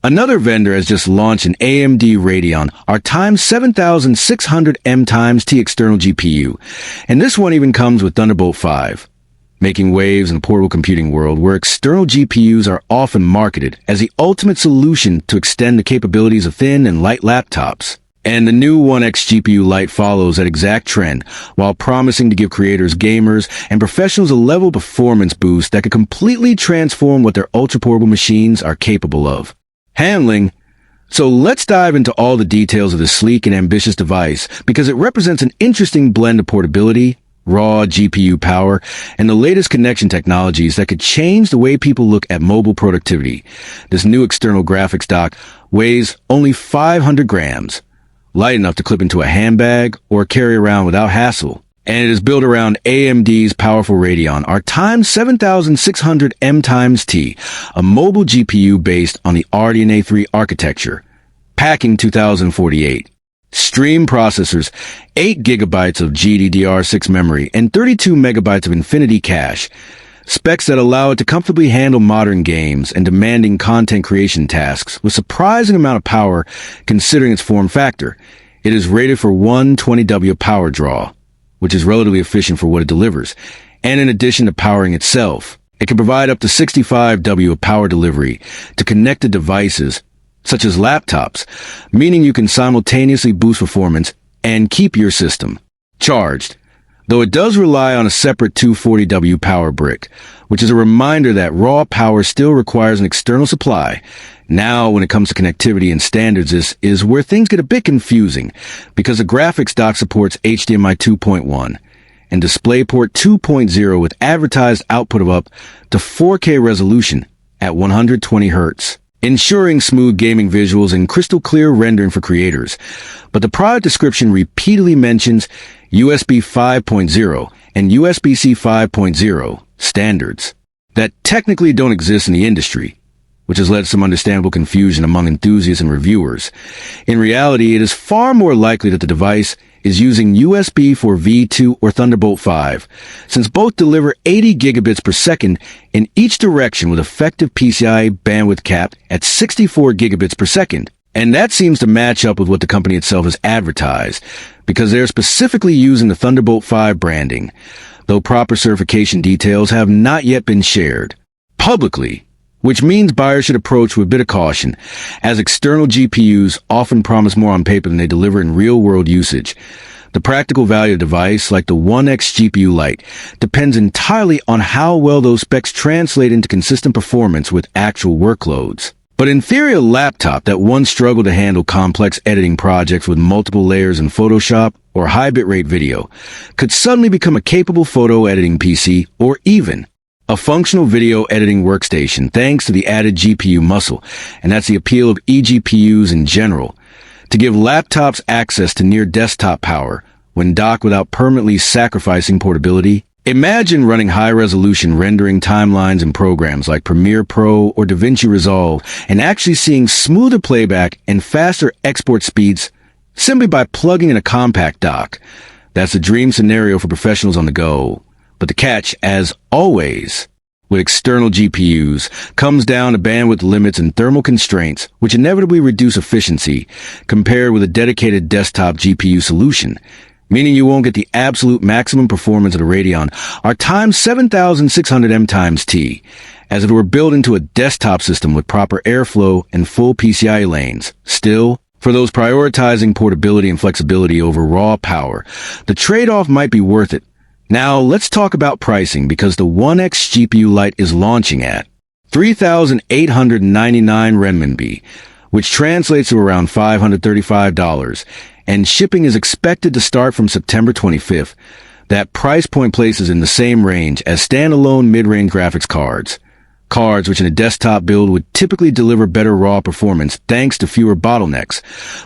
Another vendor has just launched an AMD Radeon RX 7600M T external GPU, and this one even comes with Thunderbolt 5, making waves in the portable computing world where external GPUs are often marketed as the ultimate solution to extend the capabilities of thin and light laptops. And the new OneXGPU Lite follows that exact trend while promising to give creators, gamers, and professionals a level performance boost that could completely transform what their ultra-portable machines are capable of. Handling. So let's dive into all the details of this sleek and ambitious device because it represents an interesting blend of portability, raw GPU power, and the latest connection technologies that could change the way people look at mobile productivity. This new external graphics dock weighs only 500 grams, light enough to clip into a handbag or carry around without hassle. And it is built around AMD's powerful Radeon RX 7600M T, a mobile GPU based on the RDNA 3 architecture, packing 2048. Stream processors, 8 gigabytes of GDDR6 memory, and 32 megabytes of Infinity cache. Specs that allow it to comfortably handle modern games and demanding content creation tasks with surprising amount of power considering its form factor. It is rated for 120W power draw, which is relatively efficient for what it delivers. And in addition to powering itself, it can provide up to 65W of power delivery to connected devices such as laptops, meaning you can simultaneously boost performance and keep your system charged. Though it does rely on a separate 240W power brick, which is a reminder that raw power still requires an external supply. Now, when it comes to connectivity and standards, this is where things get a bit confusing, because the graphics dock supports HDMI 2.1 and DisplayPort 2.0 with advertised output of up to 4K resolution at 120 Hz, ensuring smooth gaming visuals and crystal clear rendering for creators. But the product description repeatedly mentions USB 5.0 and USB-C 5.0 standards that technically don't exist in the industry, which has led to some understandable confusion among enthusiasts and reviewers. In reality, it is far more likely that the device is using USB for V2 or Thunderbolt 5, since both deliver 80 gigabits per second in each direction with effective PCIe bandwidth capped at 64 gigabits per second. And that seems to match up with what the company itself has advertised, because they're specifically using the Thunderbolt 5 branding, though proper certification details have not yet been shared publicly, which means buyers should approach with a bit of caution, as external GPUs often promise more on paper than they deliver in real-world usage. The practical value of the device, like the OneXGPU Lite, depends entirely on how well those specs translate into consistent performance with actual workloads. But in theory, a laptop that once struggled to handle complex editing projects with multiple layers in Photoshop or high bitrate video could suddenly become a capable photo editing PC or even a functional video editing workstation thanks to the added GPU muscle, and that's the appeal of eGPUs in general, to give laptops access to near desktop power when docked without permanently sacrificing portability. Imagine running high-resolution rendering timelines in programs like Premiere Pro or DaVinci Resolve and actually seeing smoother playback and faster export speeds simply by plugging in a compact dock. That's a dream scenario for professionals on the go. But the catch, as always, with external GPUs, comes down to bandwidth limits and thermal constraints, which inevitably reduce efficiency compared with a dedicated desktop GPU solution, meaning you won't get the absolute maximum performance of the Radeon RX 7600M T, as if it were built into a desktop system with proper airflow and full PCIe lanes. Still, for those prioritizing portability and flexibility over raw power, the trade-off might be worth it. Now, let's talk about pricing, because the OneXGPU Lite is launching at 3,899 renminbi, which translates to around $535, and shipping is expected to start from September 25th. That price point places in the same range as standalone mid-range graphics cards. Cards which in a desktop build would typically deliver better raw performance thanks to fewer bottlenecks.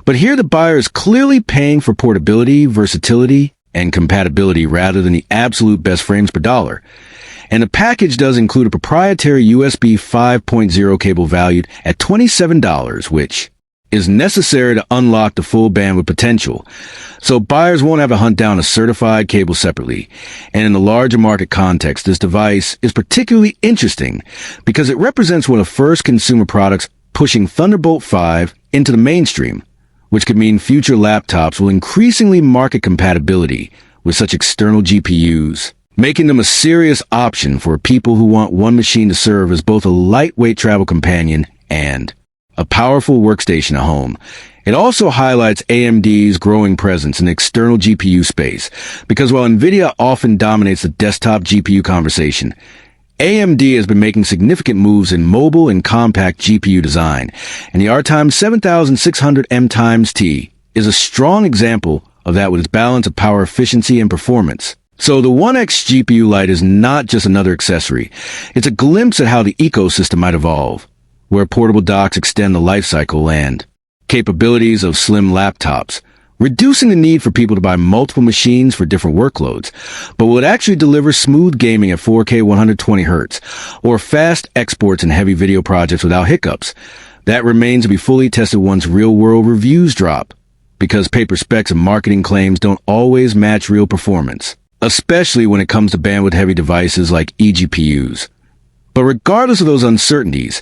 But here the buyer is clearly paying for portability, versatility, and compatibility rather than the absolute best frames per dollar. And the package does include a proprietary USB 5.0 cable valued at $27, which is necessary to unlock the full bandwidth potential. So buyers won't have to hunt down a certified cable separately. And in the larger market context, this device is particularly interesting because it represents one of the first consumer products pushing Thunderbolt 5 into the mainstream, which could mean future laptops will increasingly market compatibility with such external GPUs, making them a serious option for people who want one machine to serve as both a lightweight travel companion and a powerful workstation at home. It also highlights AMD's growing presence in the external GPU space, because while NVIDIA often dominates the desktop GPU conversation, AMD has been making significant moves in mobile and compact GPU design, and the RTX 7600M is a strong example of that with its balance of power efficiency and performance. So the OneXGPU Lite is not just another accessory. It's a glimpse at how the ecosystem might evolve, where portable docks extend the lifecycle and capabilities of slim laptops, reducing the need for people to buy multiple machines for different workloads, but will it actually deliver smooth gaming at 4K 120Hz or fast exports and heavy video projects without hiccups? That remains to be fully tested once real-world reviews drop, because paper specs and marketing claims don't always match real performance, especially when it comes to bandwidth-heavy devices like eGPUs. But regardless of those uncertainties,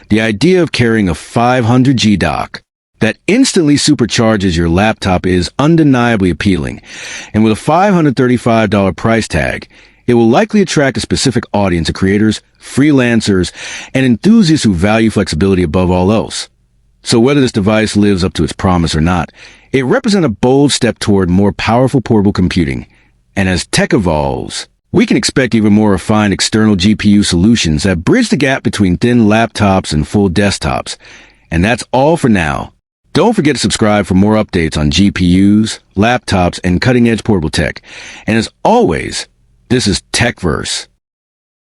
the idea of carrying a 500G dock that instantly supercharges your laptop is undeniably appealing, and with a $535 price tag, it will likely attract a specific audience of creators, freelancers, and enthusiasts who value flexibility above all else. So whether this device lives up to its promise or not, it represents a bold step toward more powerful portable computing, and as tech evolves, we can expect even more refined external GPU solutions that bridge the gap between thin laptops and full desktops. And that's all for now. Don't forget to subscribe for more updates on GPUs, laptops, and cutting-edge portable tech. And as always, this is TechVerse.